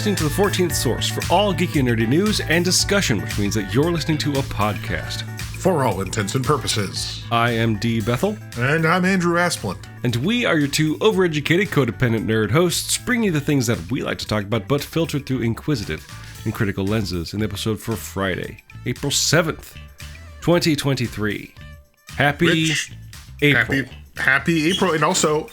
listening to the 14th Source for all geeky and nerdy news and discussion, which means that you're listening to a podcast. For all intents and purposes. I am D. Bethel. And I'm Andrew Asplund. And we are your two overeducated, codependent nerd hosts, bringing you the things that we like to talk about, but filtered through inquisitive and critical lenses in the episode for Friday, April 7th, 2023. Happy April. Happy April. And also,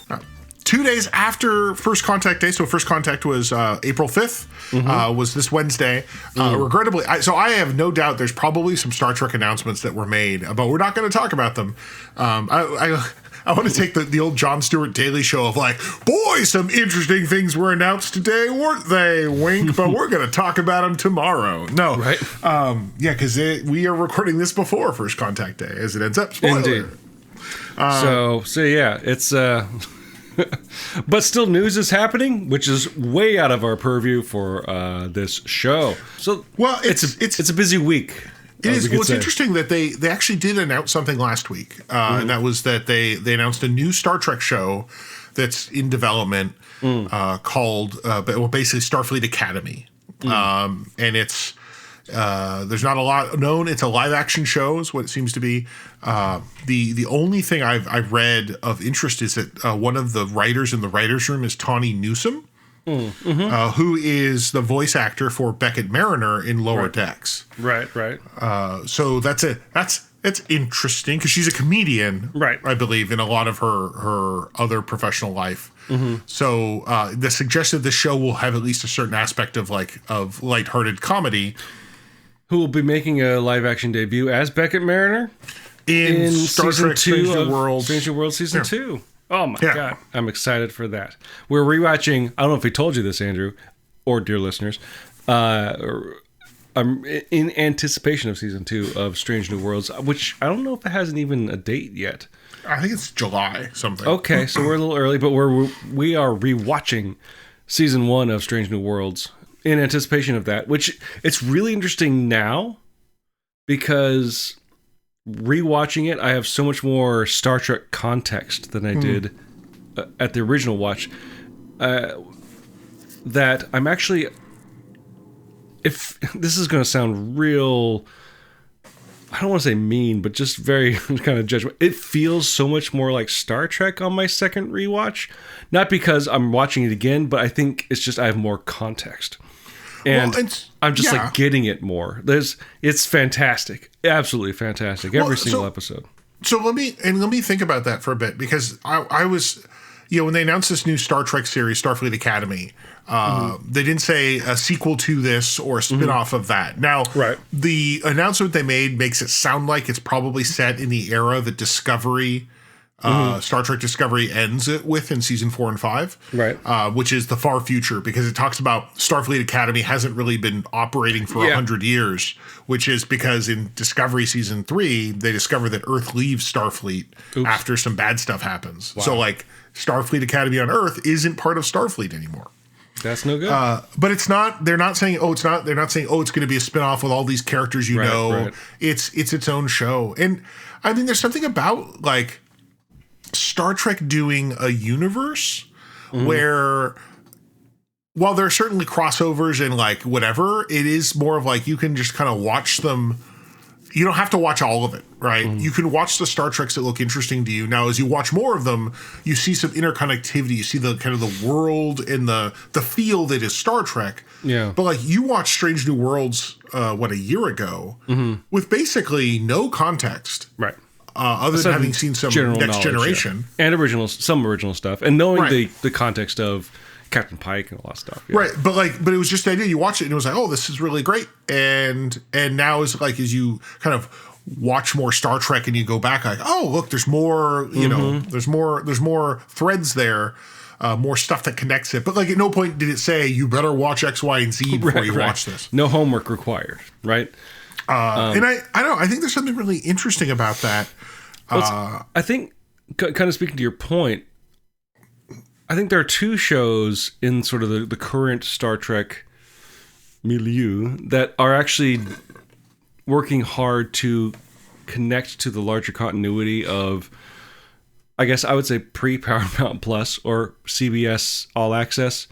2 days after First Contact Day, so First Contact was April 5th, was this Wednesday. Regrettably, I have no doubt there's probably some Star Trek announcements that were made, but we're not going to talk about them. I want to take the old Jon Stewart Daily Show of like, boy, some interesting things were announced today, weren't they? Wink, but we're going to talk about them tomorrow. No. Right. Because we are recording this before First Contact Day, as it ends up. Spoiler. Indeed. So yeah, it's... but still, news is happening, which is way out of our purview for this show. So, well, it's a busy week. It is. Well, it's interesting that they actually did announce something last week, and that was that they announced a new Star Trek show that's in development called basically Starfleet Academy, and it's there's not a lot known. It's a live action show, is what it seems to be. The only thing I've read of interest is that one of the writers in the writers' room is Tawny Newsome, who is the voice actor for Beckett Mariner in Lower Decks. Right. So it's interesting because she's a comedian, right? I believe in a lot of her other professional life. So the suggestion this show will have at least a certain aspect of lighthearted comedy. Who will be making a live action debut as Beckett Mariner in Star Trek Strange New Worlds. Strange New Worlds Season 2. Oh my God. I'm excited for that. We're rewatching, I don't know if we told you this, Andrew, or dear listeners. I'm in anticipation of Season 2 of Strange New Worlds, which I don't know if it hasn't even a date yet. I think it's July something. Okay, so we're a little early, but we are rewatching Season 1 of Strange New Worlds in anticipation of that, which it's really interesting now because rewatching it, I have so much more Star Trek context than I did at the original watch, that I'm actually, if this is going to sound real, I don't want to say mean, but just very kind of judgment. It feels so much more like Star Trek on my second rewatch, not because I'm watching it again, but I think it's just I have more context. And I'm just like getting it more. It's fantastic, absolutely fantastic. Every single episode. So let me think about that for a bit, because I was, when they announced this new Star Trek series, Starfleet Academy, they didn't say a sequel to this or a spinoff of that. Now, the announcement they made makes it sound like it's probably set in the era that Discovery. Star Trek Discovery ends it with in season 4 and 5, which is the far future, because it talks about Starfleet Academy hasn't really been operating for 100 years, which is because in Discovery season 3, they discover that Earth leaves Starfleet after some bad stuff happens. Wow. So like Starfleet Academy on Earth isn't part of Starfleet anymore. That's no good. But it's not, they're not saying, it's going to be a spinoff with all these characters, It's its own show. And I mean, there's something about like Star Trek doing a universe where, while there are certainly crossovers and like whatever, it is more of like you can just kind of watch them. You don't have to watch all of it, right? You can watch the Star Treks that look interesting to you. Now, as you watch more of them, you see some interconnectivity. You see the kind of the world and the feel that is Star Trek. Yeah. But like you watched Strange New Worlds, a year ago, with basically no context, right? Other than having seen some Next Generation and some original stuff, and knowing the context of Captain Pike and a lot of stuff, right? But it was just the idea. You watch it and it was like, oh, this is really great. And now is like as you kind of watch more Star Trek and you go back, like, oh, look, there's more. There's more threads there. More stuff that connects it. But like at no point did it say you better watch X, Y, and Z before you watch this. No homework required, right? And I don't know. I think there's something really interesting about that. I think, kind of speaking to your point, I think there are two shows in sort of the current Star Trek milieu that are actually working hard to connect to the larger continuity of, I guess I would say pre-Paramount Plus or CBS All Access.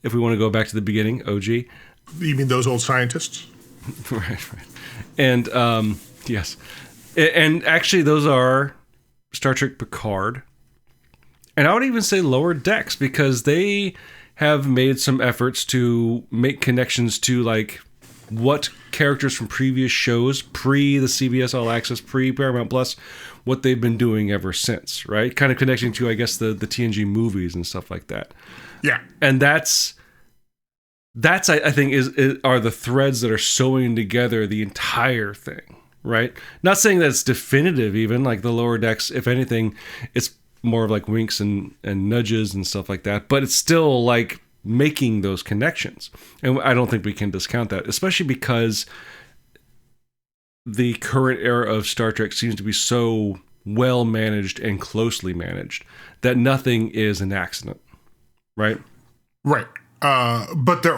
if we want to go back to the beginning, OG. You mean those old scientists? Right. And yes. And actually, those are Star Trek Picard. And I would even say Lower Decks, because they have made some efforts to make connections to like what characters from previous shows, pre the CBS All Access, pre Paramount Plus, what they've been doing ever since, right? Kind of connecting to, I guess, the TNG movies and stuff like that. Yeah. And that's I think are the threads that are sewing together the entire thing, right? Not saying that it's definitive, even like the Lower Decks. If anything, it's more of like winks and nudges and stuff like that. But it's still like making those connections, and I don't think we can discount that, especially because the current era of Star Trek seems to be so well managed and closely managed that nothing is an accident, right? Right. But they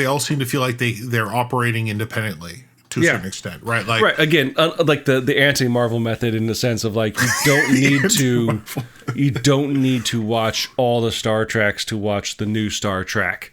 all seem to feel like they're operating independently to a certain extent, right? Like, right. Again, like the anti-Marvel method, in the sense of like, you don't need to watch all the Star Treks to watch the new Star Trek,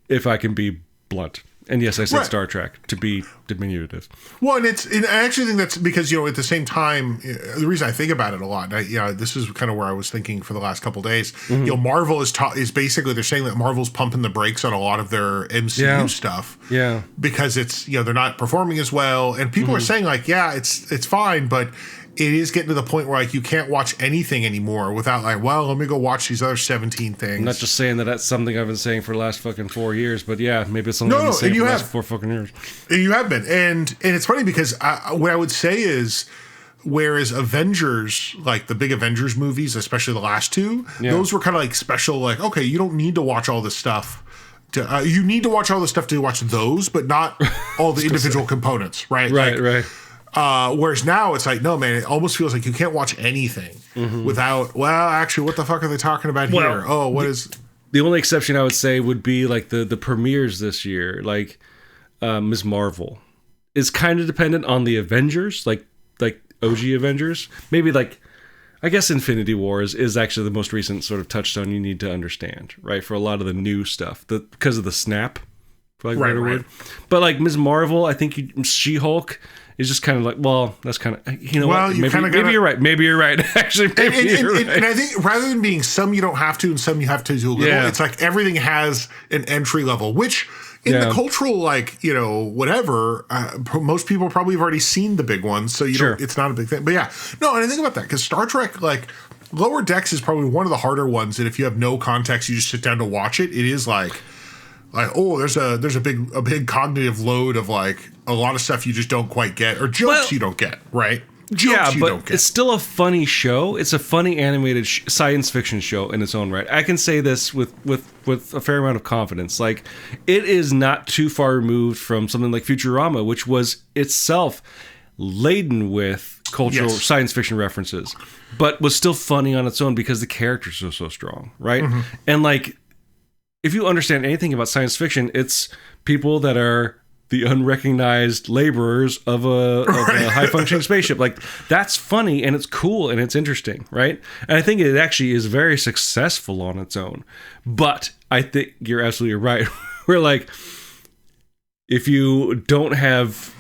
if I can be blunt. And yes, I said Star Trek to be diminutive. Well, and I actually think that's because, at the same time, the reason I think about it a lot, this is kind of where I was thinking for the last couple of days. Mm-hmm. Marvel is basically, they're saying that Marvel's pumping the brakes on a lot of their MCU stuff. Yeah. Because it's, they're not performing as well. And people are saying like, yeah, it's fine, but it is getting to the point where like you can't watch anything anymore without like, well, let me go watch these other 17 things. I'm not just saying that that's something I've been saying for the last fucking 4 years, but yeah, maybe it's something I've been saying for the last 4 fucking years. You have been. And it's funny because what I would say is, whereas Avengers, like the big Avengers movies, especially the last two, those were kind of like special, like, okay, you don't need to watch all this stuff. You need to watch all this stuff to watch those, but not all the individual components, right? Right. Whereas now it's like, no, man, it almost feels like you can't watch anything without, well, actually, what the fuck are they talking about here? Oh, what is... The only exception I would say would be like the premieres this year, like Ms. Marvel is kind of dependent on the Avengers, like OG Avengers. Maybe like, I guess Infinity War is actually the most recent sort of touchstone you need to understand, right? For a lot of the new stuff, because of the snap, for like better word. But like Ms. Marvel, I think She-Hulk is just kind of like, well, that's kind of, what? Maybe you're right. Maybe you're right. Actually, you're right. And I think rather than being some you don't have to and some you have to do a little, it's like everything has an entry level, which in the cultural, like, whatever, most people probably have already seen the big ones. So it's not a big thing. But yeah, no, and I think about that because Star Trek, like, Lower Decks is probably one of the harder ones that if you have no context, you just sit down to watch it. It is like, oh, there's a big cognitive load of like a lot of stuff you just don't quite get, or jokes you don't get, right? Jokes you don't get. It's still a funny show. It's a funny animated science fiction show in its own right. I can say this with a fair amount of confidence. Like, it is not too far removed from something like Futurama, which was itself laden with cultural science fiction references, but was still funny on its own because the characters are so strong, right? Mm-hmm. And like, if you understand anything about science fiction, it's people that are the unrecognized laborers of a high-functioning spaceship. Like, that's funny, and it's cool, and it's interesting, right? And I think it actually is very successful on its own. But I think you're absolutely right. We're like, if you don't have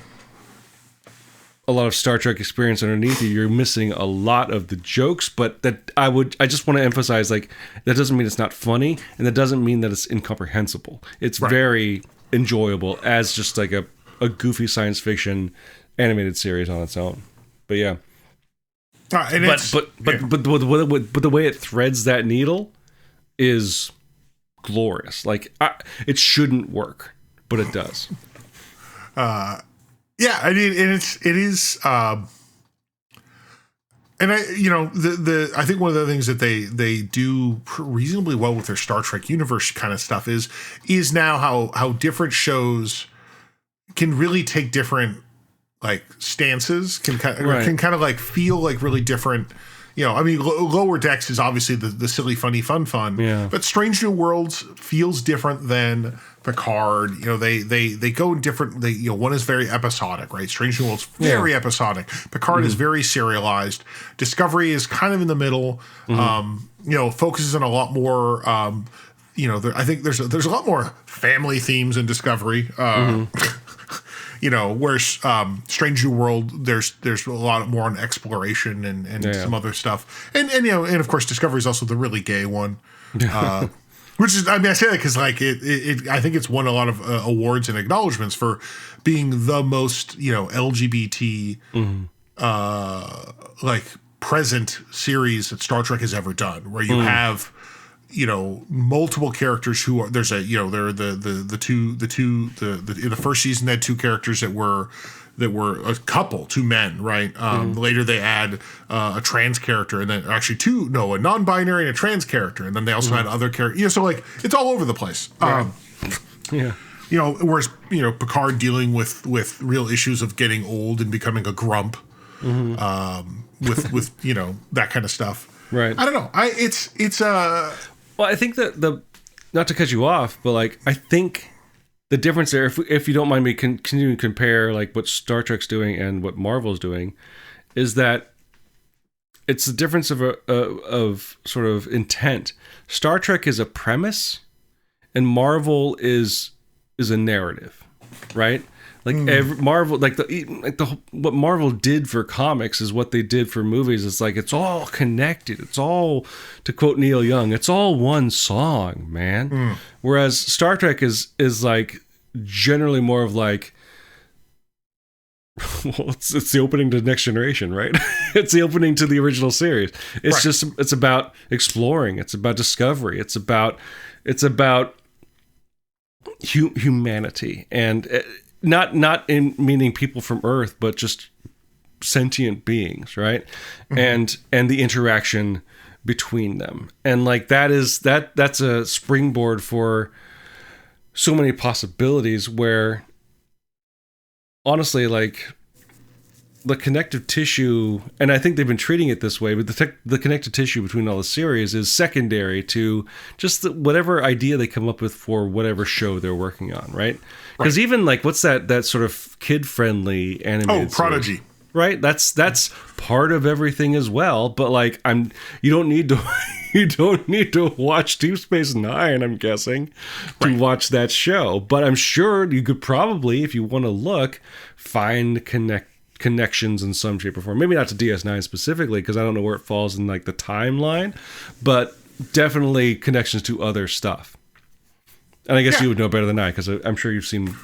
a lot of Star Trek experience underneath you, you're missing a lot of the jokes. But that I just want to emphasize, like, that doesn't mean it's not funny, and that doesn't mean that it's incomprehensible. It's very enjoyable as just like a goofy science fiction animated series on its own. But yeah, but the way it threads that needle is glorious. Like, it shouldn't work, but it does. Yeah, I mean, and it is, and I think one of the things that they do reasonably well with their Star Trek universe kind of stuff is now how different shows can really take different like stances, can kind of like feel like really different. I mean, Lower Decks is obviously the silly, funny, fun, but Strange New Worlds feels different than Picard. They go in different. One is very episodic, right? Strange New Worlds very episodic. Picard is very serialized. Discovery is kind of in the middle. Focuses on a lot more I think there's a lot more family themes in Discovery. Whereas Strange New World, there's a lot more on exploration and some other stuff. And of course Discovery is also the really gay one. Which is, I say that because like I think it's won a lot of awards and acknowledgments for being the most LGBT like present series that Star Trek has ever done, where you have multiple characters who are they're the two in the first season they had two characters that were a couple, two men, right? Later they add a trans character, and then actually a non-binary and a trans character, and then they also had other characters. So like it's all over the place. Right. Whereas Picard dealing with real issues of getting old and becoming a grump, with that kind of stuff. Right. I don't know. Well, I think that not to cut you off, but like I think the difference there, if you don't mind me continuing to compare like what Star Trek's doing and what Marvel's doing, is that it's the difference of sort of intent. Star Trek is a premise, and Marvel is a narrative, right? Like Marvel, what Marvel did for comics is what they did for movies. It's like it's all connected. It's all, to quote Neil Young, it's all one song, man. Whereas Star Trek is like generally more of like, well, it's the opening to Next Generation, right? It's the opening to the original series. It's about exploring. It's about discovery. It's about humanity and. Not in meaning people from Earth, but just sentient beings, right? And the interaction between them, and like that's a springboard for so many possibilities. Where honestly, like the connective tissue, and I think they've been treating it this way, but the connective tissue between all the series is secondary to just whatever idea they come up with for whatever show they're working on, right? Because even like what's that sort of kid-friendly animated Prodigy series, right? That's part of everything as well. But like you don't need to watch Deep Space Nine, I'm guessing, to watch that show. But I'm sure you could probably, if you want to look, find connections in some shape or form. Maybe not to DS9 specifically, because I don't know where it falls in like the timeline, but definitely connections to other stuff. And I guess you would know better than I, because I'm sure you've seen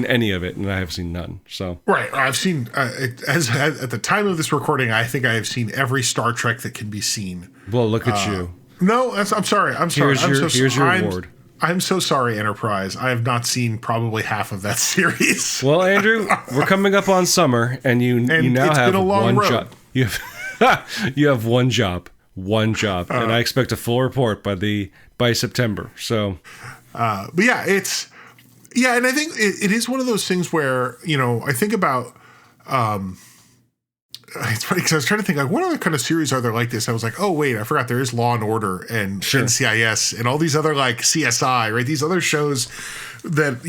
any of it, and I have seen none. So right, I've seen at the time of this recording, I think I have seen every Star Trek that can be seen. Well, look at you. No, I'm sorry. Here's your reward. I'm so sorry, Enterprise. I have not seen probably half of that series. Well, Andrew, we're coming up on summer, and you now have one job. You have one job, and I expect a full report by September. So. But yeah, and I think it is one of those things where, I think about, it's funny because I was trying to think like, what other kind of series are there like this? I was like, oh wait, I forgot there is Law and Order and NCIS and all these other like CSI, right? These other shows that,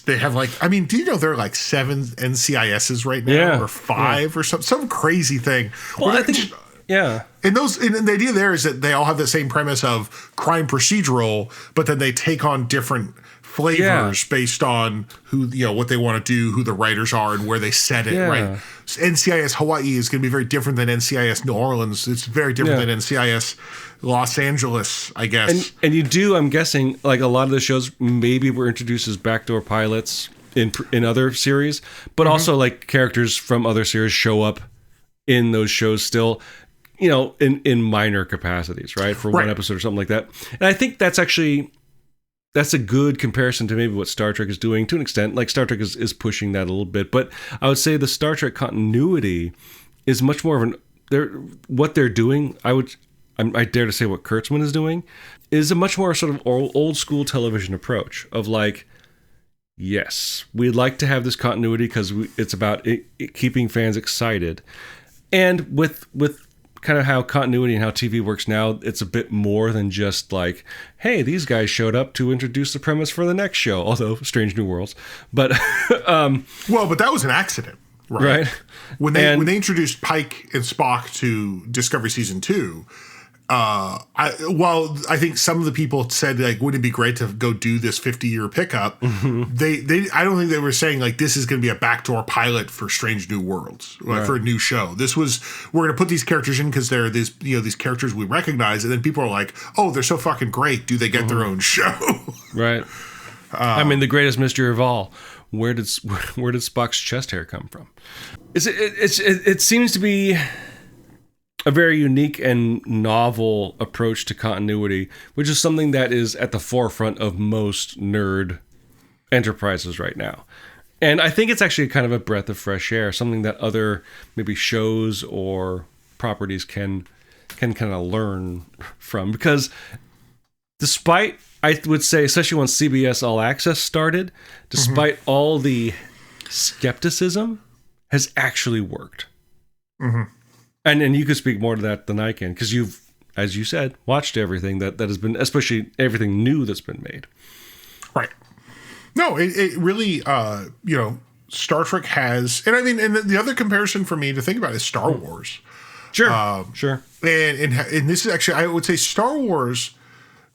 they have like, I mean, do you know there are like 7 NCISs right now or 5 or some crazy thing? Well, I think... Yeah. And the idea there is that they all have the same premise of crime procedural, but then they take on different flavors based on who, what they want to do, who the writers are, and where they set it, right? So NCIS Hawaii is going to be very different than NCIS New Orleans. It's very different than NCIS Los Angeles, I guess. And you do, I'm guessing, like a lot of the shows maybe were introduced as backdoor pilots in other series, but also like characters from other series show up in those shows still. In minor capacities, right? For one episode or something like that. And I think that's a good comparison to maybe what Star Trek is doing to an extent. Like Star Trek is pushing that a little bit. But I would say the Star Trek continuity is much more of what they're doing. I dare to say what Kurtzman is doing is a much more sort of old school television approach of like, yes, we'd like to have this continuity because it's about keeping fans excited. And with kind of how continuity and how TV works now, it's a bit more than just like, hey, these guys showed up to introduce the premise for the next show, although Strange New Worlds. But but that was an accident, right? When they introduced Pike and Spock to Discovery Season 2, I think some of the people said, like, wouldn't it be great to go do this 50-year pickup? I don't think they were saying, like, this is going to be a backdoor pilot for Strange New Worlds, like, for a new show. This was, we're going to put these characters in because they're these characters we recognize, and then people are like, oh, they're so fucking great. Do they get their own show? Right. I mean, the greatest mystery of all. Where did Spock's chest hair come from? It seems to be a very unique and novel approach to continuity, which is something that is at the forefront of most nerd enterprises right now. And I think it's actually kind of a breath of fresh air, something that other maybe shows or properties can kind of learn from. Because despite, I would say, especially when CBS All Access started, despite all the skepticism, has actually worked. And you could speak more to that than I can, because you've, as you said, watched everything that has been, especially everything new that's been made. Right. No, it really, Star Trek has, and I mean, and the other comparison for me to think about is Star Wars. Sure. Sure. And this is actually, I would say Star Wars,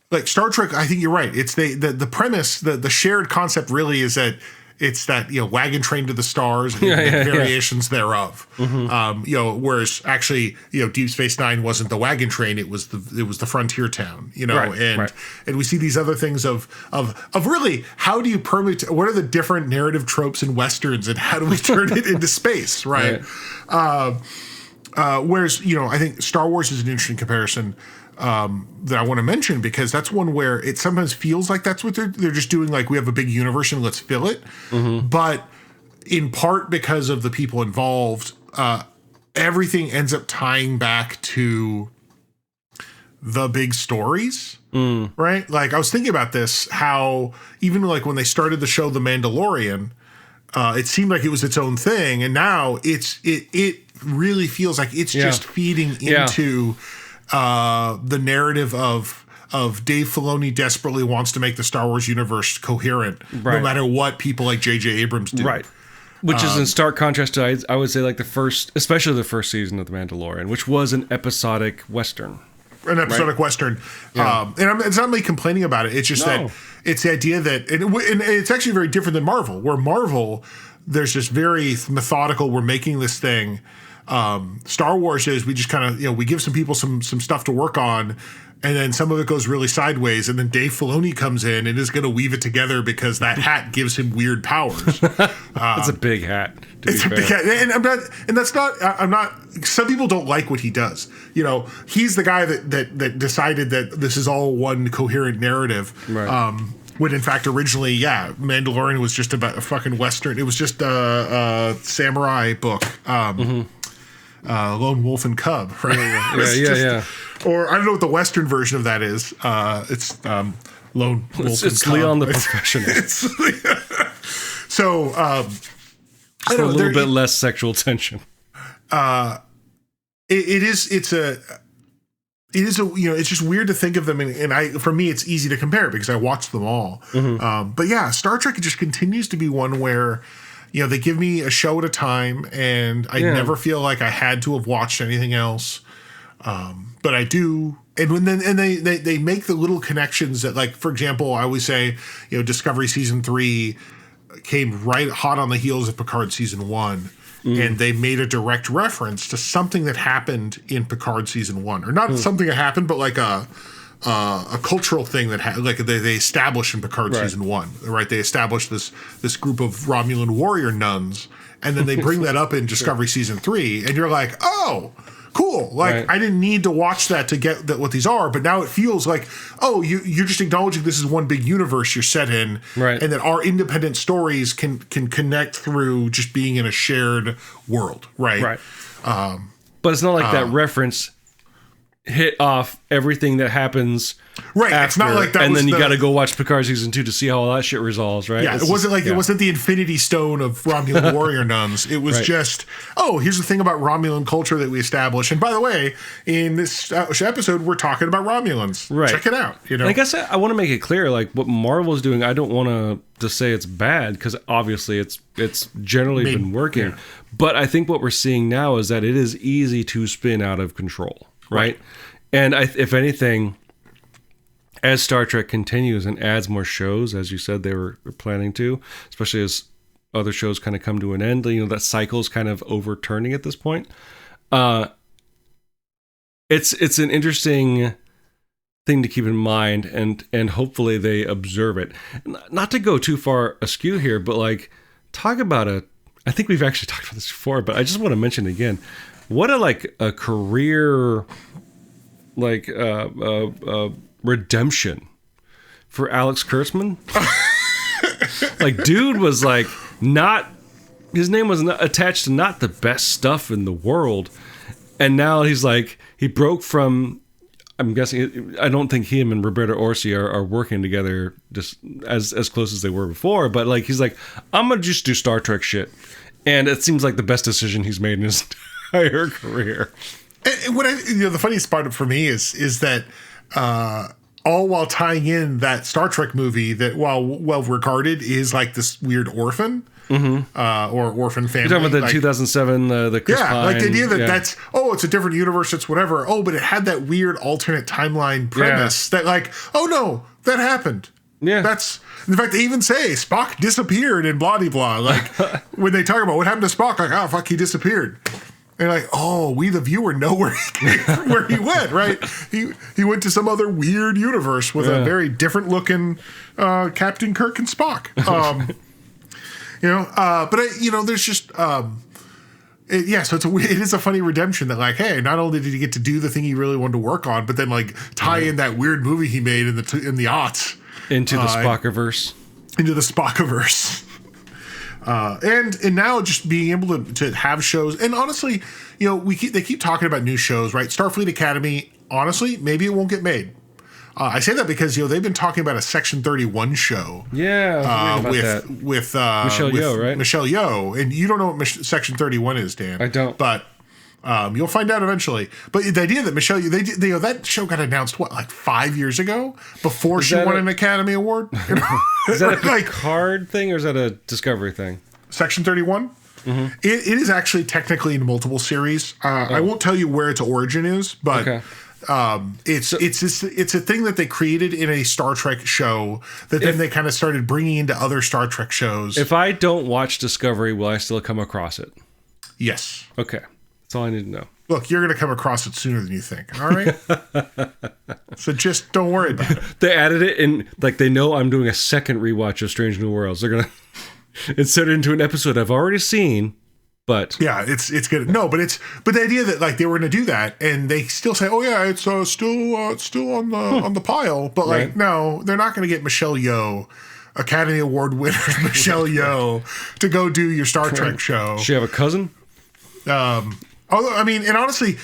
like Star Trek, I think you're right. It's the premise, the shared concept really is that it's that, wagon train to the stars and variations thereof. Whereas actually, Deep Space Nine wasn't the wagon train; it was the frontier town. And we see these other things of really, how do you permit? What are the different narrative tropes in westerns, and how do we turn it into space? Right. Whereas I think Star Wars is an interesting comparison. That I want to mention, because that's one where it sometimes feels like that's what they're just doing. Like, we have a big universe and let's fill it. But in part because of the people involved, everything ends up tying back to the big stories, right? Like, I was thinking about this, how even like when they started the show The Mandalorian, it seemed like it was its own thing, and now it really feels like it's just feeding into the narrative of Dave Filoni desperately wants to make the Star Wars universe coherent, no matter what people like J.J. Abrams do. Right. Which is in stark contrast to, I would say, like especially the first season of The Mandalorian, which was an episodic Western. Western. And it's not me complaining about it. It's just that it's the idea that, and it's actually very different than Marvel, where Marvel, there's this very methodical, we're making this thing. Star Wars is, we just kind of, we give some people some stuff to work on, and then some of it goes really sideways, and then Dave Filoni comes in and is going to weave it together because that hat gives him weird powers. It's a big hat. It's a big hat, I'm not. Some people don't like what he does. He's the guy that decided that this is all one coherent narrative. Right. When in fact originally, Mandalorian was just about a fucking Western. It was just a samurai book. Lone Wolf and Cub, right? Yeah. Or I don't know what the Western version of that is. It's Lone Wolf and Cub. It's Leon the Professional. So, a little bit less sexual tension. It's just weird to think of them, and for me, it's easy to compare because I watched them all. But yeah, Star Trek just continues to be one where, they give me a show at a time, and I never feel like I had to have watched anything else. But I do. And they make the little connections that, like, for example, I always say, Discovery Season 3 came right hot on the heels of Picard Season 1. And they made a direct reference to something that happened in Picard Season 1. Or not something that happened, but like a cultural thing that they established in Picard Season 1, right? They established this group of Romulan warrior nuns, and then they bring that up in Discovery Season 3, and you're like, oh, cool. Like, I didn't need to watch that to get what these are, but now it feels like, oh, you're just acknowledging this is one big universe you're set in, and that our independent stories can connect through just being in a shared world, right? But it's not like that reference hit off everything that happens after, it's not like that, and then you got to go watch Picard Season 2 to see how all that shit resolves, right? It wasn't the Infinity Stone of Romulan warrior nuns. It was just, here's the thing about Romulan culture that we established, and by the way, in this episode we're talking about Romulans. Check it out. I guess I want to make it clear, like, what Marvel's doing, I don't want to say it's bad, because obviously it's generally been working, but I think what we're seeing now is that it is easy to spin out of control. Right. And if anything, as Star Trek continues and adds more shows, as you said they were planning to, especially as other shows kind of come to an end, that cycle's kind of overturning at this point. It's an interesting thing to keep in mind, and hopefully they observe it. Not to go too far askew here, but like talk about I think we've actually talked about this before, but I just want to mention it again. What a career redemption for Alex Kurtzman. Like, dude was like not, his name was not attached to not the best stuff in the world, and now he's like, he broke from, I'm guessing, I don't think him and Roberta Orsi are working together just as close as they were before, but like he's like, I'm gonna just do Star Trek shit, and it seems like the best decision he's made in his entire career. And what the funniest part for me is that all while tying in that Star Trek movie that, while well regarded, is like this weird orphan. Or orphan family. You're talking about the 2007, the Chris Pine, like the idea that that's, it's a different universe, it's whatever. Oh, but it had that weird alternate timeline premise that like, oh no, that happened. Yeah. That's, in fact, they even say Spock disappeared in blah, blah. Like when they talk about what happened to Spock, like, oh, fuck, he disappeared. And like, oh, we the viewer know where he went, right? He went to some other weird universe with a very different looking Captain Kirk and Spock. There's just, so it is a funny redemption that like, hey, not only did he get to do the thing he really wanted to work on, but then like tie in that weird movie he made in the aughts into the Spockiverse, and now just being able to have shows. And honestly, they keep talking about new shows, right? Starfleet Academy. Honestly, maybe it won't get made. I say that because they've been talking about a Section 31 show. Yeah, with Michelle Yeoh, right? Michelle Yeoh, and you don't know what Section 31 is, Dan. I don't, but you'll find out eventually. But the idea that Michelle Yeoh, that show got announced like 5 years ago before she won an Academy Award. Is that a Picard thing or is that a Discovery thing? Section 31. Mm-hmm. It is actually technically in multiple series. I won't tell you where its origin is, but. Okay. It's a thing that they created in a Star Trek show that then they kind of started bringing into other Star Trek shows. If I don't watch Discovery, will I still come across it? Yes. Okay. That's all I need to know. Look, you're going to come across it sooner than you think. All right. So just don't worry about it. They added it in, like, they know I'm doing a second rewatch of Strange New Worlds. They're going to insert it into an episode I've already seen. But yeah, it's good. No, but the idea that like they were going to do that, and they still say, "Oh yeah, it's still on the pile." But like, right. No, they're not going to get Michelle Yeoh, Academy Award winner Michelle Yeoh, to go do your Star Trek show. Does she have a cousin? Although I mean, and honestly,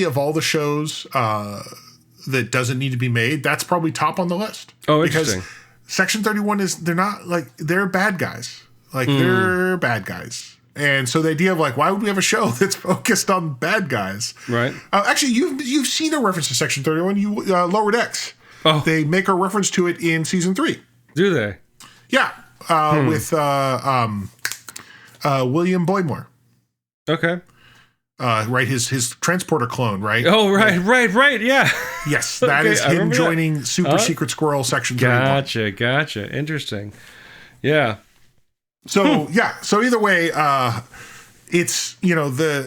of all the shows that doesn't need to be made, that's probably top on the list. Oh, interesting. Because Section 31 they're bad guys. Like they're bad guys. And so the idea of like, why would we have a show that's focused on bad guys? Right. Actually, you've seen a reference to Section 31. Lower Decks. Oh. They make a reference to it in season 3. Do they? Yeah. With William Boymore. Okay. Right. His transporter clone. Right. Oh, right. Yeah. Yes, that is him joining Super Secret Squirrel Section 31. Gotcha. Interesting. Yeah. So so either way, it's I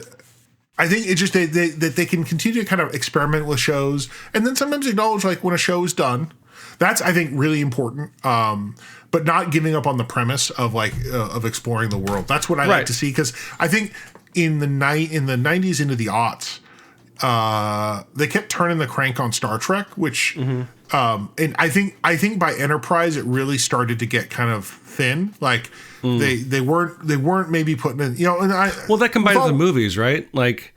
think it's just that they can continue to kind of experiment with shows, and then sometimes acknowledge like when a show is done. That's I think really important, but not giving up on the premise of like of exploring the world. That's what I like to see, because I think in the 90s into the aughts, they kept turning the crank on Star Trek, which and I think by Enterprise it really started to get kind of thin. Like they weren't maybe putting in, and that combined with the movies, right? Like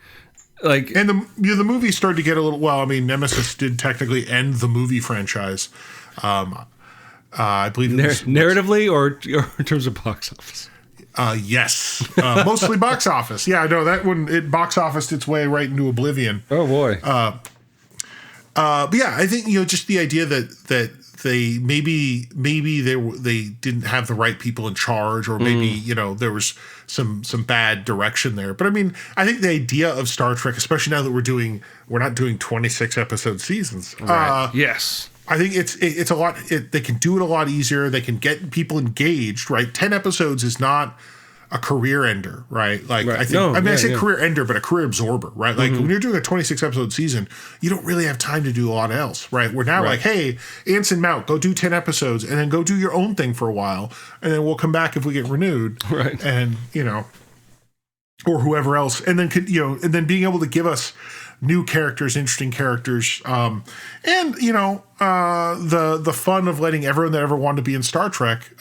and the movies started to get a little, well, I mean, Nemesis did technically end the movie franchise. I believe narratively or in terms of box office. Yes, mostly box office. Yeah, no, that one, it box officed its way right into oblivion. Oh boy. But yeah, I think just the idea that they didn't have the right people in charge, or maybe there was some bad direction there. But I mean, I think the idea of Star Trek, especially now that we're not doing 26 episode seasons. Right. Yes. I think it's a lot. They can do it a lot easier. They can get people engaged. Right, 10 episodes is not a career ender, right? Like I think. I say career ender, but a career absorber, right? Like when you're doing a 26 episode season, you don't really have time to do a lot else, right? We're now like, hey, Anson Mount, go do 10 episodes, and then go do your own thing for a while, and then we'll come back if we get renewed, right? And or whoever else, and then and then being able to give us new characters, interesting characters, and the fun of letting everyone that ever wanted to be in Star Trek,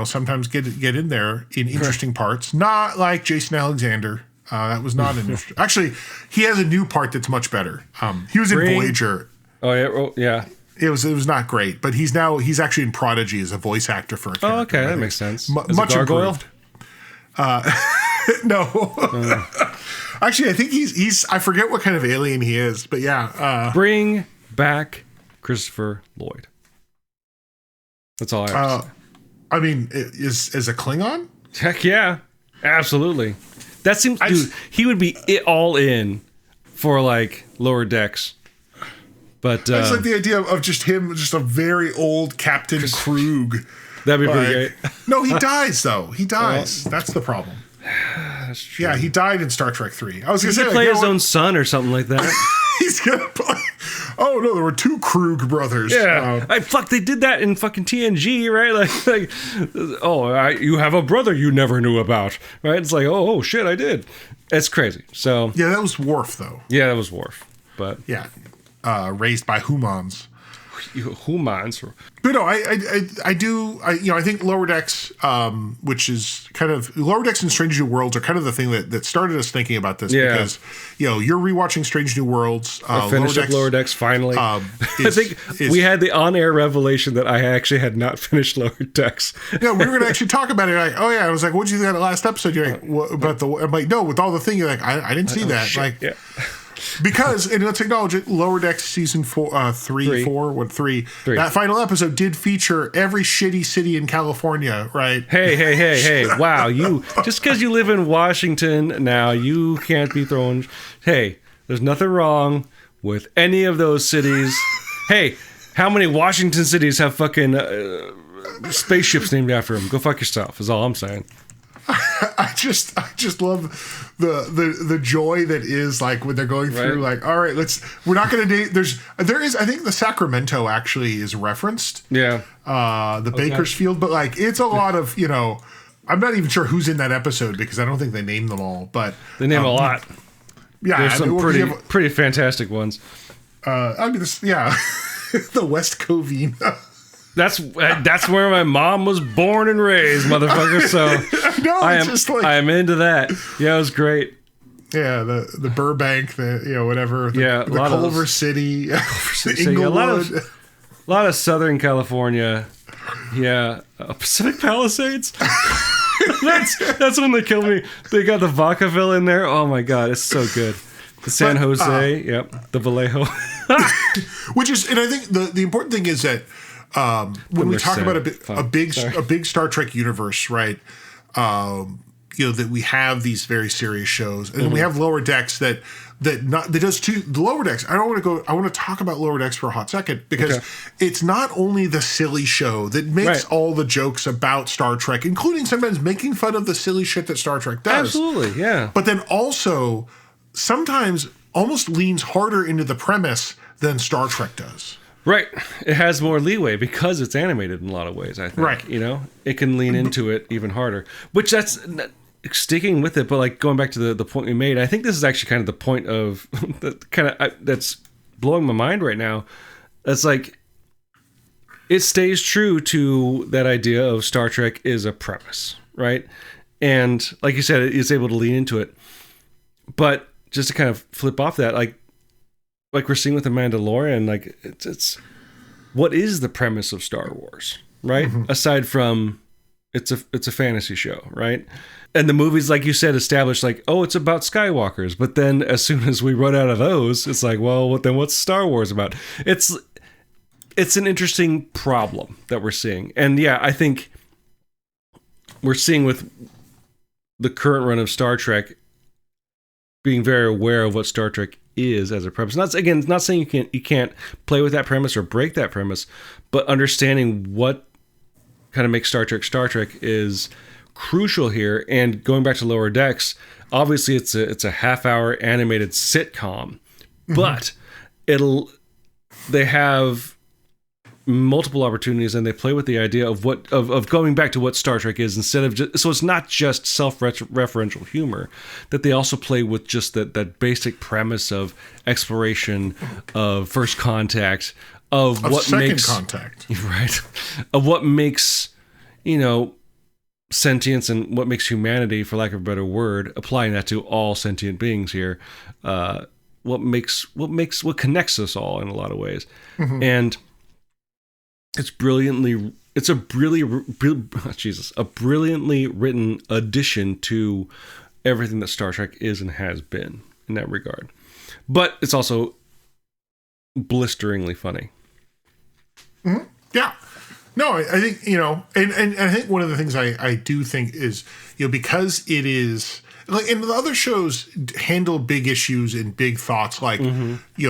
sometimes get in there in interesting parts. Not like Jason Alexander. That was not an interesting. Actually, he has a new part that's much better. He was in Voyager. Oh yeah, yeah. It was not great, but he's actually in Prodigy as a voice actor for a character. Oh, okay, that makes sense. Much improved. No. Actually, I think he's. I forget what kind of alien he is, but yeah. Bring back Christopher Lloyd. That's all I have to say. I mean, is a Klingon? Heck yeah, absolutely. That seems, dude. He would be all in for like Lower Decks. But I just like the idea of just him, just a very old Captain Krug. That'd be pretty great. No, he dies though. He dies. That's the problem. That's true. Yeah, he died in Star Trek 3. I was going to say, play his own son or something like that. He's gonna play. Oh no, there were 2 Krug brothers. Yeah, they did that in fucking TNG, right? You have a brother you never knew about, right? It's like, oh shit, I did. It's crazy. So yeah, that was Worf though. Yeah, that was Worf. But yeah, raised by humans. Humans. But no, I do. I think Lower Decks, which is kind of Lower Decks and Strange New Worlds, are kind of the thing that started us thinking about this. Yeah. Because you're rewatching Strange New Worlds. Finished up Lower Decks finally. I think we had the on-air revelation that I actually had not finished Lower Decks. Yeah, we were going to actually talk about it. Like, oh yeah, I was like, what did you think of that last episode? You're like, what about the? I'm like, no, with all the thing, you're like, I didn't see that. Shit. Like, yeah. Because, and let's acknowledge it, Lower Decks season 3. That final episode did feature every shitty city in California, right? Hey! Wow, just because you live in Washington now, you can't be throwing. Hey, there's nothing wrong with any of those cities. Hey, how many Washington cities have fucking spaceships named after them? Go fuck yourself. Is all I'm saying. I just love the joy that is like when they're going through like, all right, we're not going to date. There is I think the Sacramento actually is referenced. Yeah. The Bakersfield, but like it's a lot of, I'm not even sure who's in that episode because I don't think they name them all, but they name a lot. Yeah. There's some pretty fantastic ones. The West Covina. That's where my mom was born and raised, motherfucker. So I am into that. Yeah, it was great. Yeah, the Burbank, whatever. The Culver City, Inglewood. A lot of Southern California. Yeah, Pacific Palisades. that's when they killed me. They got the Vacaville in there. Oh my god, it's so good. The San Jose, the Vallejo. Which is, and I think the important thing is that. When we talk about a big Star Trek universe, right? That we have these very serious shows, and then we have Lower Decks that does too. The Lower Decks. I want to talk about Lower Decks for a hot second because it's not only the silly show that makes all the jokes about Star Trek, including sometimes making fun of the silly shit that Star Trek does. Absolutely, yeah. But then also sometimes almost leans harder into the premise than Star Trek does. Right. It has more leeway because it's animated in a lot of ways, I think. Right. It can lean into it even harder. Which that's sticking with it, but like going back to the point we made, I think this is actually kind of the point of that's blowing my mind right now. It's like it stays true to that idea of Star Trek is a premise, right? And like you said, it's able to lean into it. But just to kind of flip off that, like we're seeing with The Mandalorian, like it's what is the premise of Star Wars, right? Mm-hmm. Aside from it's a fantasy show, right? And the movies, like you said, established like, oh, it's about Skywalkers. But then as soon as we run out of those, it's like, well, then what's Star Wars about? It's it's an interesting problem that we're seeing. And yeah, I think we're seeing with the current run of Star Trek being very aware of what Star Trek is as a premise. Not saying you can't play with that premise or break that premise, but understanding what kind of makes Star Trek is crucial here. And going back to Lower Decks, obviously it's a half-hour animated sitcom, but they have multiple opportunities, and they play with the idea of going back to what Star Trek is, instead of just, so it's not just self-referential humor, that they also play with just that basic premise of exploration, of first contact, of what second makes contact, right, of what makes, sentience and what makes humanity, for lack of a better word, applying that to all sentient beings here, what connects us all in a lot of ways. And it's a brilliantly written addition to everything that Star Trek is and has been in that regard. But it's also blisteringly funny. Yeah. No, I think, and I think one of the things I do think is, because it is, like, and the other shows handle big issues and big thoughts, like,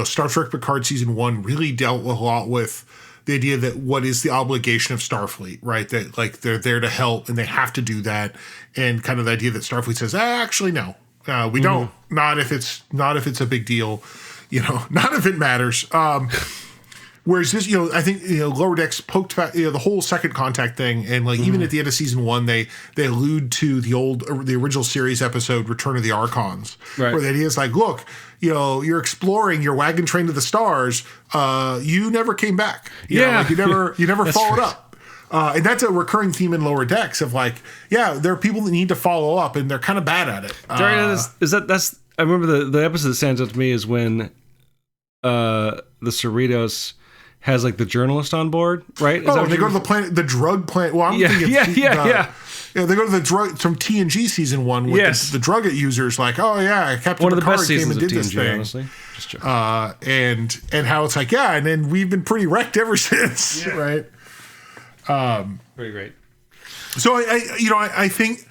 Star Trek Picard season 1 really dealt a lot with the idea that what is the obligation of Starfleet, right? That, like, they're there to help and they have to do that. And kind of the idea that Starfleet says, actually, no, we don't. Not if it's a big deal, not if it matters. Whereas this, I think, Lower Decks poked back, the whole second contact thing. And, like, even at the end of season 1, they allude to the original series episode, Return of the Archons, right, where the idea is like, look, you're exploring your wagon train to the stars. You never came back. You never followed up. And that's a recurring theme in Lower Decks of, like, there are people that need to follow up and they're kind of bad at it. I remember the episode that stands out to me is when the Cerritos has, like, the journalist on board, right? They go to the planet, the drug planet. Well, I'm thinking yeah. They go to the drug from TNG season 1 with the drug users, like, Captain Picard came and did this thing. Honestly. Just joking. And how it's like, and then we've been pretty wrecked ever since, right? Very great. So I think,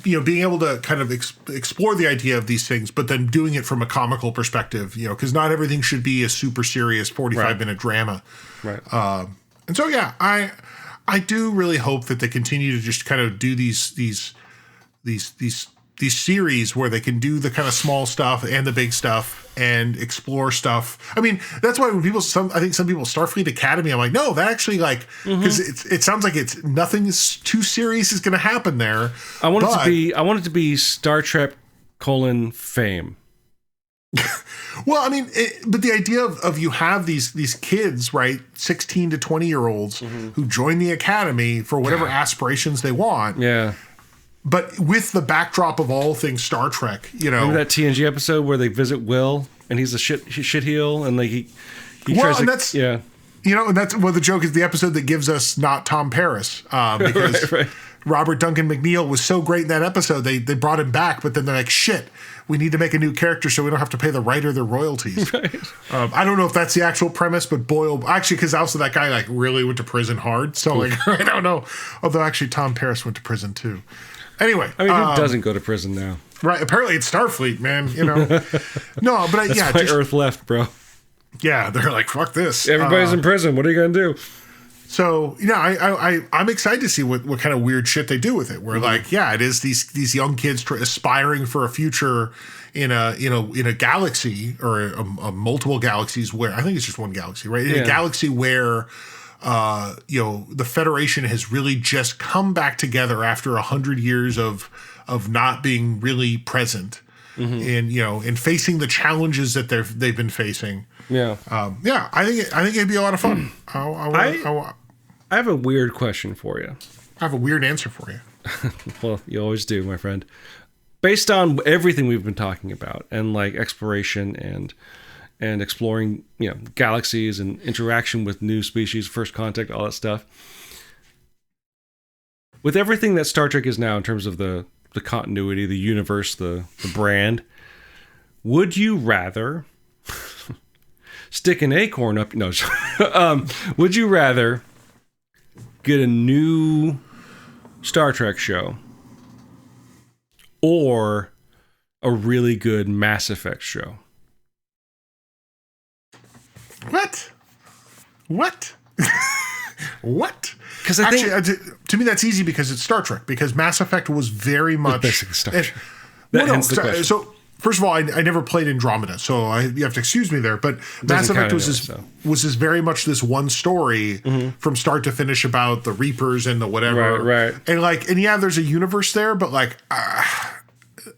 being able to kind of explore the idea of these things, but then doing it from a comical perspective, because not everything should be a super serious 45-minute drama. Right. And so, I do really hope that they continue to just kind of do these series where they can do the kind of small stuff and the big stuff and explore stuff. I mean, that's why when I think some people, Starfleet Academy, I'm like, no, that actually, like, because it sounds like nothing is too serious is going to happen there. I want it to be Star Trek : Fame. Well, I mean, but the idea of you have these kids, right, 16 to 20-year-olds who join the academy for whatever aspirations they want. Yeah. But with the backdrop of all things Star Trek, Remember that TNG episode where they visit Will and he's a shitheel and, like, he tries to... that's, and that's what the joke is, the episode that gives us not Tom Paris. Because right. Robert Duncan McNeil was so great in that episode, they brought him back, but then they're like, shit, we need to make a new character so we don't have to pay the writer their royalties. Right. I don't know if that's the actual premise, but boy, actually, because also that guy, like, really went to prison hard. So, like, I don't know. Although, actually, Tom Paris went to prison, too. Anyway. I mean, who doesn't go to prison now? Right. Apparently, it's Starfleet, man. No, but that's why Earth left, bro. Yeah, they're like, fuck this. Everybody's in prison. What are you going to do? So, I'm excited to see what kind of weird shit they do with it. Where, like, it is these young kids aspiring for a future in a galaxy or a multiple galaxies where, I think it's just one galaxy, right? In a galaxy where, the Federation has really just come back together after 100 years of not being really present, and facing the challenges that they've been facing. Yeah. I think it'd be a lot of fun. I have a weird question for you. I have a weird answer for you. Well, you always do, my friend. Based on everything we've been talking about, and, like, exploration and exploring, galaxies and interaction with new species, first contact, all that stuff. With everything that Star Trek is now in terms of the continuity, the universe, the brand, would you rather stick an acorn up. No, would you rather get a new Star Trek show or a really good Mass Effect show? What? What? Because I think to me that's easy because it's Star Trek. Because Mass Effect was very much basically Star Trek. So first of all, I never played Andromeda, so you have to excuse me there. But Mass Effect was this very much this one story from start to finish about the Reapers and the whatever, right? And yeah, there's a universe there, but like.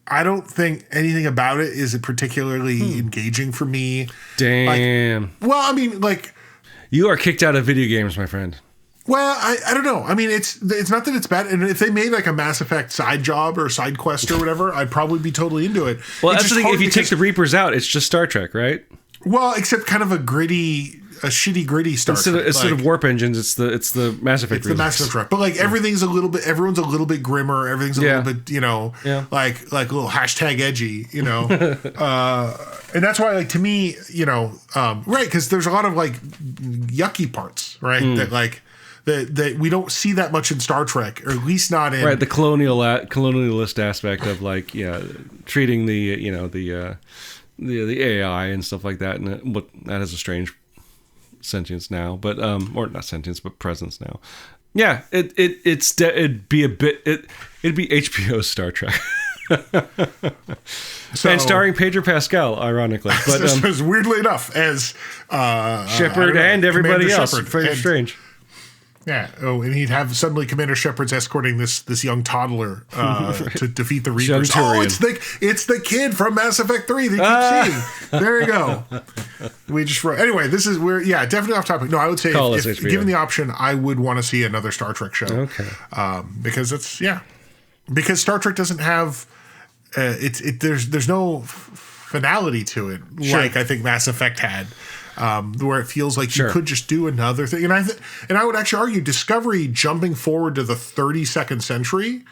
I don't think anything about it is particularly engaging for me. Damn. You are kicked out of video games, my friend. Well, I don't know. I mean, it's not that it's bad. And if they made like a Mass Effect side job or side quest or whatever, I'd probably be totally into it. Well, that's the thing. If you take the Reapers out, it's just Star Trek, right? Well, except kind of a shitty gritty Star Trek. Instead of warp engines, it's the Mass Effect. It's the Mass Effect, but like everything's everyone's a little bit grimmer. Everything's a little bit, like a little hashtag edgy, and that's why, like, to me, right, because there's a lot of like yucky parts, right, that like that we don't see that much in Star Trek, or at least not in the colonialist aspect of like treating the AI and stuff like that, and that has a strange sentience now, but or not sentience, but presence now. Yeah, it'd be HBO's Star Trek. And starring Pedro Pascal, ironically, but weirdly enough, as Shepard and everybody Commander else. Shepard. Very strange. Yeah. Oh, and he'd have suddenly Commander Shepard's escorting this young toddler to defeat the Reapers. It's the kid from Mass Effect 3 that you keep seeing. There you go. We just anyway. Definitely off topic. No, I would say if given the option, I would want to see another Star Trek show. Okay. Because Star Trek doesn't have there's no finality to it like I think Mass Effect had. Where it feels like you could just do another thing. And I would actually argue Discovery jumping forward to the 32nd century,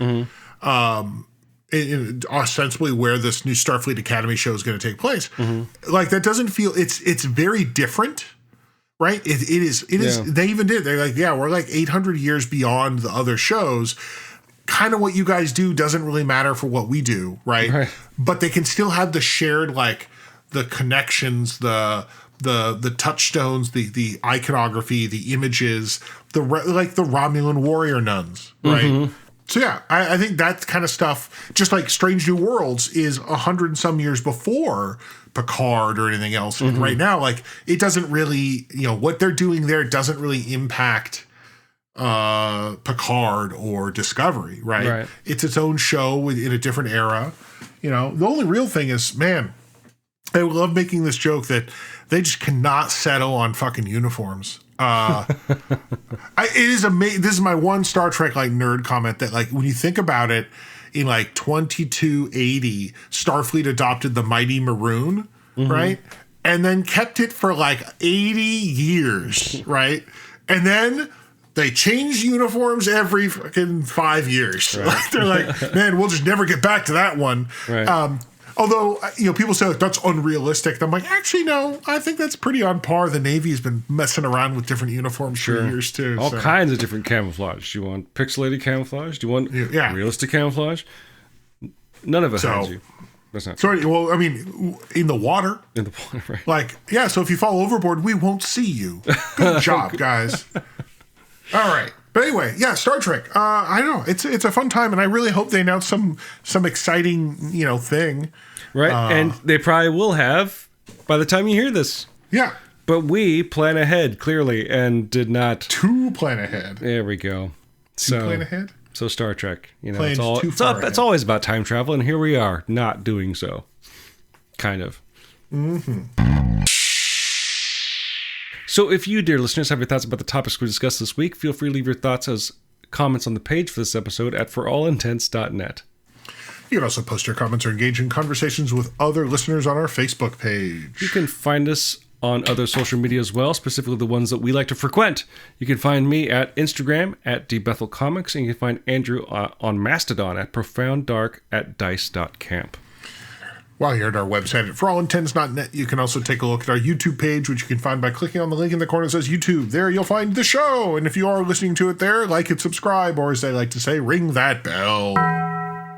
ostensibly where this new Starfleet Academy show is going to take place. Like that doesn't feel, it's very different, right? It is, they even did. They're like, we're like 800 years beyond the other shows. Kind of what you guys do doesn't really matter for what we do, right? But they can still have the shared, like the connections, the touchstones, the iconography, the images, the Romulan warrior nuns, right? So I think that kind of stuff, just like Strange New Worlds is 100 and some years before Picard or anything else. And right now, like it doesn't really, what they're doing there doesn't really impact Picard or Discovery, right? It's its own show in a different era. The only real thing is, man, I love making this joke that they just cannot settle on fucking uniforms. It is amazing. This is my one Star Trek like nerd comment that like when you think about it, in like 2280, Starfleet adopted the Mighty Maroon, right, and then kept it for like 80 years, right, and then they change uniforms every fucking 5 years. Right. They're like, man, we'll just never get back to that one. Right. Although, people say like, that's unrealistic. And I'm like, actually, no, I think that's pretty on par. The Navy has been messing around with different uniforms for years, too. All kinds of different camouflage. Do you want pixelated camouflage? Do you want realistic camouflage? None of us has you. That's not sorry. Well, I mean, in the water. In the water, right. Like, so if you fall overboard, we won't see you. Good job, guys. All right. But anyway, Star Trek. I don't know. It's a fun time, and I really hope they announce some exciting, thing. Right, and they probably will have by the time you hear this. Yeah. But we plan ahead, clearly, and did not. To plan ahead. There we go. Plan ahead? So Star Trek. It's always about time travel, and here we are, not doing so. Kind of. So if you, dear listeners, have your thoughts about the topics we discussed this week, feel free to leave your thoughts as comments on the page for this episode at forallintents.net. You can also post your comments or engage in conversations with other listeners on our Facebook page. You can find us on other social media as well, specifically the ones that we like to frequent. You can find me at Instagram at dbethelcomics, and you can find Andrew on Mastodon at profounddark@dice.camp. While you're at our website at forallintents.net, you can also take a look at our YouTube page, which you can find by clicking on the link in the corner that says YouTube. There you'll find the show. And if you are listening to it there, like and subscribe, or as they like to say, ring that bell.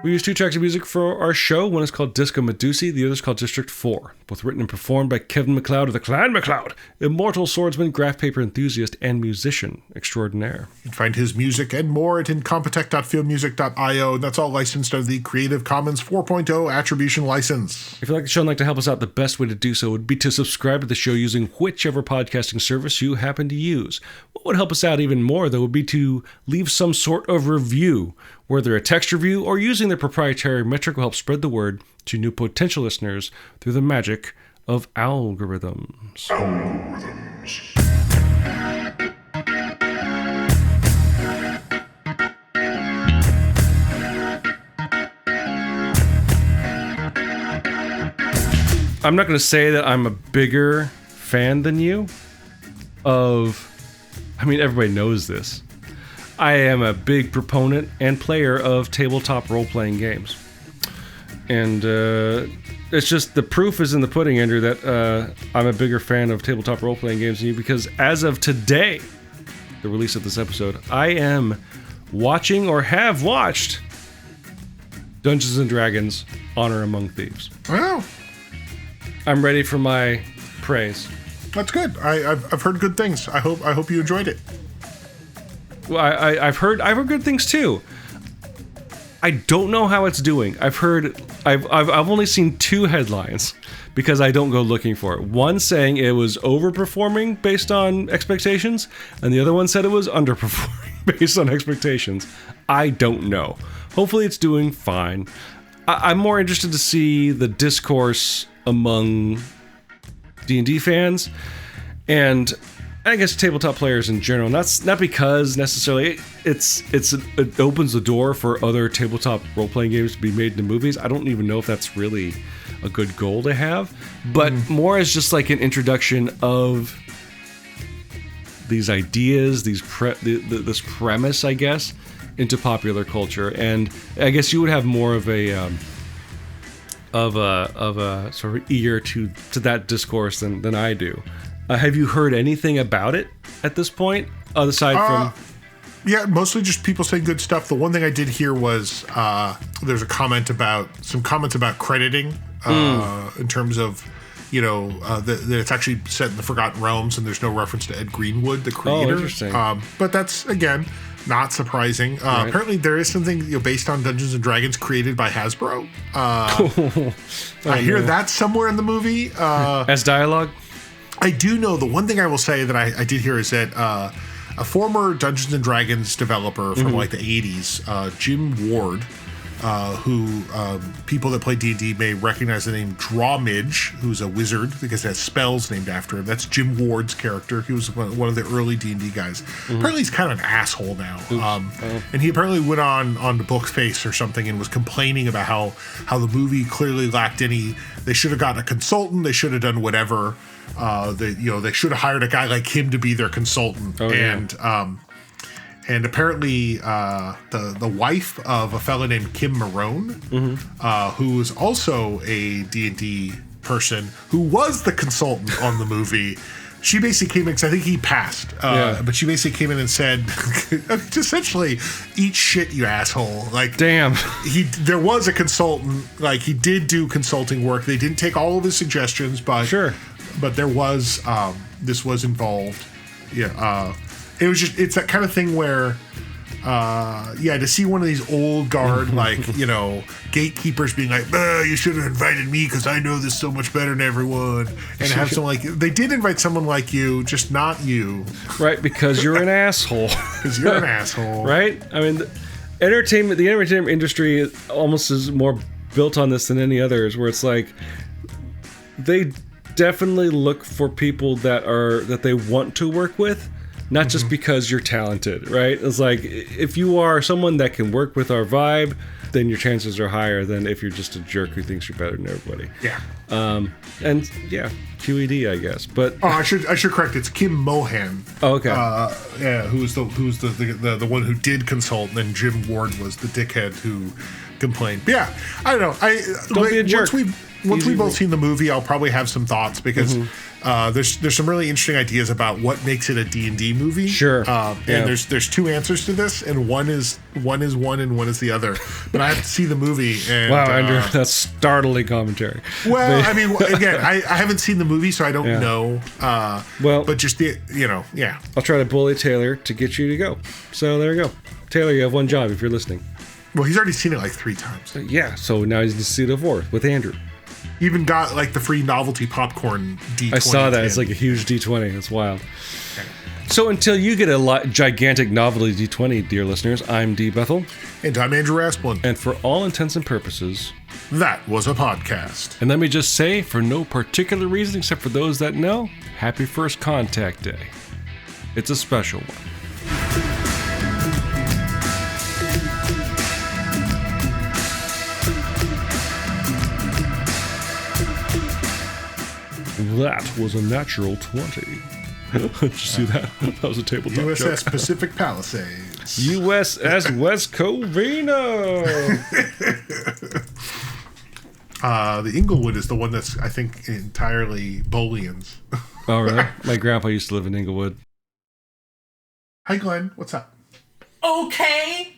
We use 2 tracks of music for our show. One is called Disco Medusae, the other is called District 4. Both written and performed by Kevin McLeod of the Clan McLeod, immortal swordsman, graph paper enthusiast, and musician extraordinaire. You can find his music and more at incompetech.fieldmusic.io, and that's all licensed under the Creative Commons 4.0 Attribution License. If you like the show and like to help us out, the best way to do so would be to subscribe to the show using whichever podcasting service you happen to use. What would help us out even more, though, would be to leave some sort of review, whether a text review or using their proprietary metric will help spread the word to new potential listeners through the magic of algorithms. I'm not going to say that I'm a bigger fan than you everybody knows this. I am a big proponent and player of tabletop role-playing games. And it's just the proof is in the pudding, Andrew, that I'm a bigger fan of tabletop role-playing games than you, because as of today, the release of this episode, I am watching or have watched Dungeons & Dragons Honor Among Thieves. Well, I'm ready for my praise. That's good. I've heard good things. I hope you enjoyed it. Well, I've heard good things too. I don't know how it's doing. I've only seen 2 headlines because I don't go looking for it. One saying it was overperforming based on expectations, and the other one said it was underperforming based on expectations. I don't know. Hopefully it's doing fine. I'm more interested to see the discourse among D&D fans and I guess tabletop players in general. Not because necessarily it opens the door for other tabletop role-playing games to be made into movies. I don't even know if that's really a good goal to have, but more as just like an introduction of these ideas, this premise, I guess, into popular culture. And I guess you would have more of a sort of ear to that discourse than I do. Have you heard anything about it at this point, aside from? Yeah, mostly just people saying good stuff. The one thing I did hear was there's some comments about crediting in terms of that it's actually set in the Forgotten Realms and there's no reference to Ed Greenwood, the creator. Oh, interesting. But that's again not surprising. Right. Apparently, there is something based on Dungeons and Dragons created by Hasbro. I hear that somewhere in the movie as dialogue. I do know the one thing I will say that I did hear is that a former Dungeons and Dragons developer from like the 80s, Jim Ward, who people that play D&D may recognize the name Drawmidge, who's a wizard because it has spells named after him. That's Jim Ward's character. He was one of the early D&D guys. Apparently he's kind of an asshole now. And he apparently went on to Bookface or something and was complaining about how the movie clearly lacked they should have gotten a consultant, they should have done whatever. They should have hired a guy like him to be their consultant. And apparently the wife of a fella named Kim Marone, who is also a D&D person, who was the consultant on the movie, she basically came in, because I think he passed, but she basically came in and said, essentially, eat shit, you asshole. Like, damn. There was a consultant, like, he did do consulting work. They didn't take all of his suggestions, but sure. But there was, this was involved. Yeah. It was just, it's that kind of thing where, to see one of these old guard, gatekeepers being like, you should have invited me because I know this so much better than everyone. And have someone like, they did invite someone like you, just not you. Right, because you're an asshole. Because you're an asshole. Right? I mean, the entertainment industry almost is more built on this than any others, where it's like, they definitely look for people that they want to work with, not just because you're talented, right? It's like, if you are someone that can work with our vibe, then your chances are higher than if you're just a jerk who thinks you're better than everybody. Yeah. And yeah, QED, I guess. But I should correct. It's Kim Mohan. Oh, okay. Who's the one who did consult, and then Jim Ward was the dickhead who complained. But yeah, I don't know. Don't be a jerk. once we've both seen the movie, I'll probably have some thoughts because there's some really interesting ideas about what makes it a D&D movie. Sure. And there's two answers to this, and one is one and one is the other. But I have to see the movie. And, wow, Andrew, that's startling commentary. Well, I mean, again, I haven't seen the movie, so I don't know. But just yeah. I'll try to bully Taylor to get you to go. So there you go. Taylor, you have one job if you're listening. Well, he's already seen it like 3 times. Yeah, so now he's going to see the 4th with Andrew. Even got like the free novelty popcorn D20. I saw that. It's like a huge D20. It's wild. Okay. So until you get a gigantic novelty D20, dear listeners, I'm D. Bethel. And I'm Andrew Rasplin. And for all intents and purposes, that was a podcast. And let me just say, for no particular reason except for those that know, happy First Contact Day. It's a special one. That was a natural 20. Did you see that? That was a tabletop USS joke. Pacific Palisades. USS West Covina. The Inglewood is the one that's, I think, entirely Booleans. Oh, really? My grandpa used to live in Inglewood. Hi, Glenn. What's up? Okay.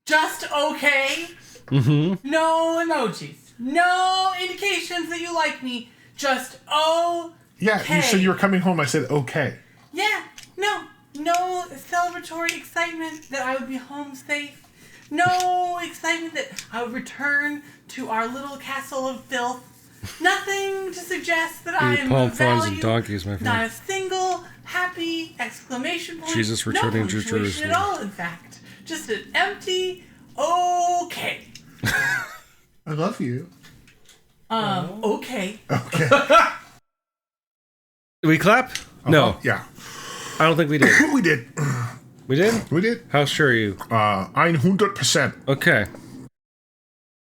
Just okay. Mm-hmm. No emojis. No indications that you like me. Just okay. Yeah, you said you were coming home. I said okay. Yeah. No celebratory excitement that I would be home safe. No excitement that I would return to our little castle of filth. Nothing to suggest that I am palm of fronds value. and donkeys, my friend. Not a single happy exclamation point. Jesus returning to punctuation Jerusalem. at all, in fact. Just an empty okay. I love you. Okay. Okay. Did we clap? No. Yeah. I don't think we did. We did. We did? We did. How sure are you? 100%. Okay.